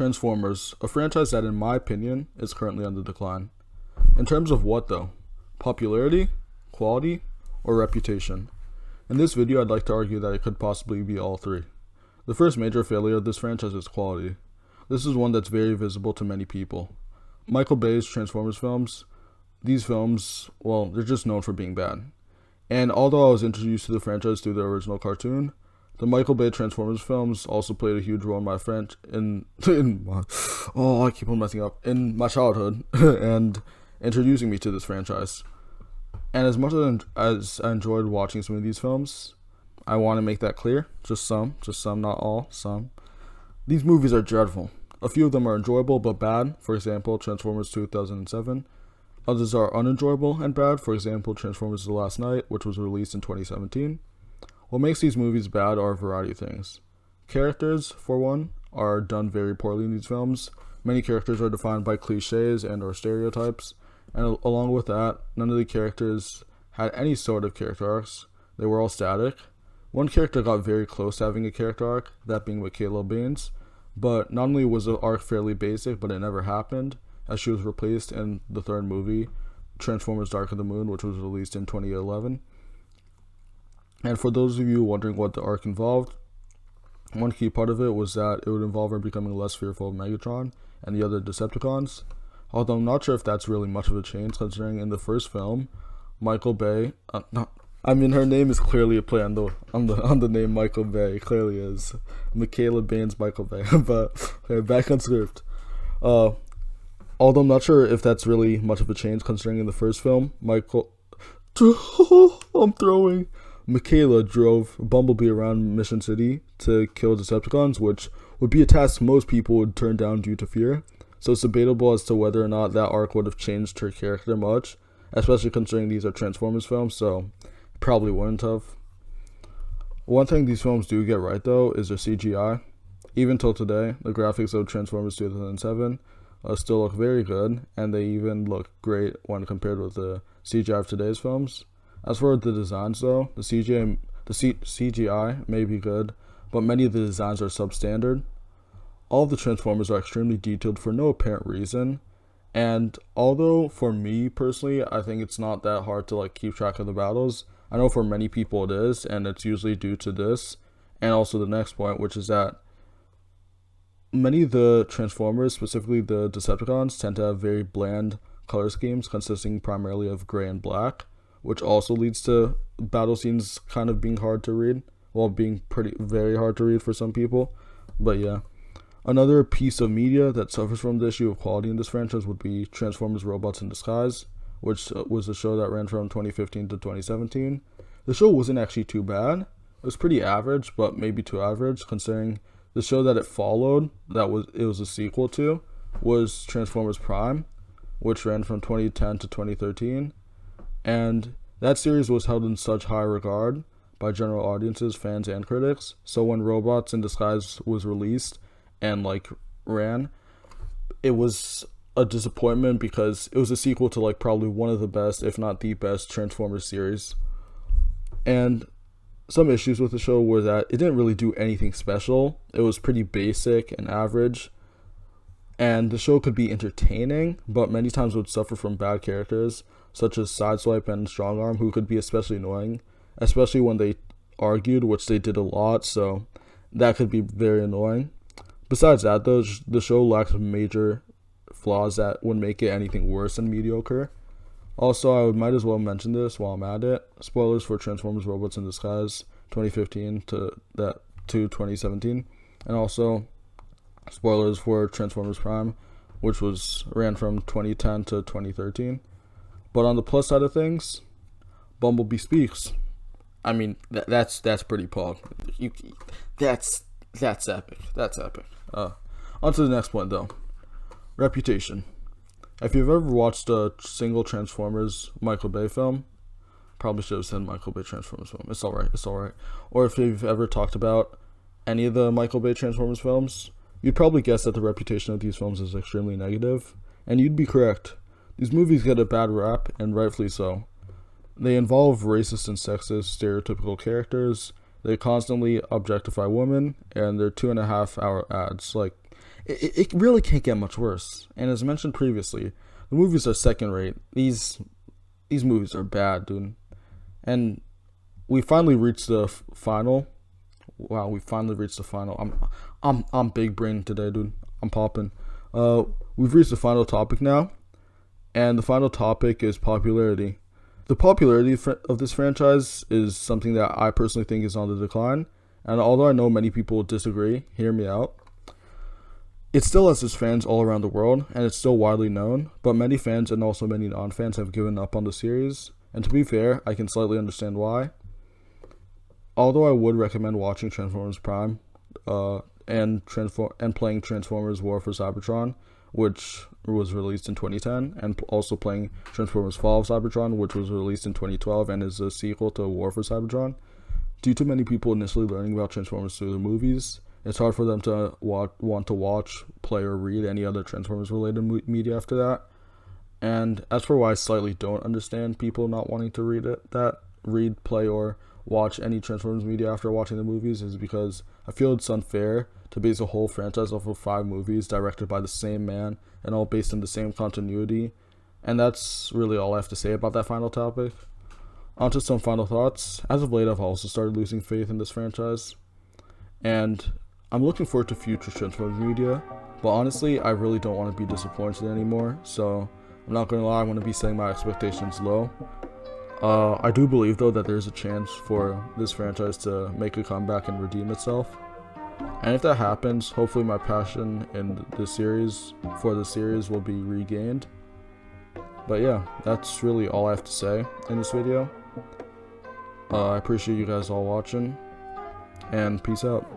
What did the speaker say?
Transformers, a franchise that, in my opinion, is currently on the decline. In terms of what, though? Popularity, quality, or reputation? In this video, I'd like to argue that it could possibly be all three. The first major failure of this franchise is quality. This is one that's very visible to many people. Michael Bay's Transformers films, these films, well, they're just known for being bad. And although I was introduced to the franchise through the original cartoon, the Michael Bay Transformers films also played a huge role in my in my childhood and introducing me to this franchise. And as much as I enjoyed watching some of these films, I want to make that clear. Just some, not all, some. These movies are dreadful. A few of them are enjoyable but bad, for example, Transformers 2007. Others are unenjoyable and bad, for example, Transformers The Last Night, which was released in 2017. What makes these movies bad are a variety of things. Characters, for one, are done very poorly in these films. Many characters are defined by cliches and or stereotypes, and along with that, none of the characters had any sort of character arcs. They were all static. One character got very close to having a character arc, that being Michaela Baines, but not only was the arc fairly basic, but it never happened, as she was replaced in the third movie, Transformers Dark of the Moon, which was released in 2011. And for those of you wondering what the arc involved, one key part of it was that it would involve her becoming less fearful of Megatron and the other Decepticons. Although I'm not sure if that's really much of a change, considering in the first film, Michael Bay, her name is clearly a play on the name Michael Bay. It clearly is Michaela Baines Michael Bay. But okay, back on script. Although I'm not sure if that's really much of a change, considering in the first film, Michaela drove Bumblebee around Mission City to kill Decepticons, which would be a task most people would turn down due to fear. So it's debatable as to whether or not that arc would have changed her character much, especially considering these are Transformers films, so probably wouldn't have. One thing these films do get right, though, is their CGI. Even till today, the graphics of Transformers 2007 still look very good, and they even look great when compared with the CGI of today's films. As for the designs, though, the CGI may be good, but many of the designs are substandard. All of the Transformers are extremely detailed for no apparent reason, and although for me personally, I think it's not that hard to keep track of the battles, I know for many people it is, and it's usually due to this, and also the next point, which is that many of the Transformers, specifically the Decepticons, tend to have very bland color schemes consisting primarily of gray and black, which also leads to battle scenes kind of being hard to read, well, being very hard to read for some people. But yeah. Another piece of media that suffers from the issue of quality in this franchise would be Transformers Robots in Disguise, which was a show that ran from 2015 to 2017. The show wasn't actually too bad. It was pretty average, but maybe too average, considering the show that it followed, it was a sequel to, was Transformers Prime, which ran from 2010 to 2013. And that series was held in such high regard by general audiences, fans, and critics. So when Robots in Disguise was released and ran, it was a disappointment because it was a sequel to probably one of the best, if not the best, Transformers series. And some issues with the show were that it didn't really do anything special. It was pretty basic and average. And the show could be entertaining, but many times would suffer from bad characters, such as Sideswipe and Strongarm, who could be especially annoying, especially when they argued, which they did a lot, so that could be very annoying. Besides that, though, the show lacks major flaws that would make it anything worse than mediocre. Also, I might as well mention this while I'm at it. Spoilers for Transformers Robots in Disguise 2015 to 2017. And also, spoilers for Transformers Prime, which ran from 2010 to 2013. But on the plus side of things, Bumblebee speaks. I mean, that's pretty pog. That's epic. That's epic. On to the next point, though. Reputation. If you've ever watched a single Transformers Michael Bay film, probably should have said Michael Bay Transformers film. It's alright. Or if you've ever talked about any of the Michael Bay Transformers films, you'd probably guess that the reputation of these films is extremely negative. And you'd be correct. These movies get a bad rap, and rightfully so. They involve racist and sexist stereotypical characters. They constantly objectify women, and they're 2.5-hour ads. it really can't get much worse. And as mentioned previously, the movies are second rate. These movies are bad, dude. And we finally reached the final. Wow, we finally reached the final. I'm big brain today, dude. I'm popping. We've reached the final topic now, and the final topic is popularity. The popularity of this franchise is something that I personally think is on the decline. And although I know many people disagree, hear me out. It still has its fans all around the world, and it's still widely known, but many fans and also many non-fans have given up on the series, and to be fair, I can slightly understand why. Although I would recommend watching Transformers Prime, and playing Transformers War for Cybertron, which was released in 2010, and also playing Transformers Fall of Cybertron, which was released in 2012 and is a sequel to War for Cybertron. Due to many people initially learning about Transformers through the movies, it's hard for them to want to watch, play, or read any other Transformers-related media after that. And as for why I slightly don't understand people not wanting to read, play, or watch any Transformers media after watching the movies, is because I feel it's unfair to base a whole franchise off of 5 movies directed by the same man and all based in the same continuity. And that's really all I have to say about that final topic. On to some final thoughts. As of late, I've also started losing faith in this franchise, and I'm looking forward to future Transformers media, but honestly, I really don't want to be disappointed anymore, so I'm not going to lie, I'm going to be setting my expectations low. I do believe, though, that there's a chance for this franchise to make a comeback and redeem itself. And if that happens, hopefully my passion in the series will be regained. But yeah, that's really all I have to say in this video. I appreciate you guys all watching, and peace out.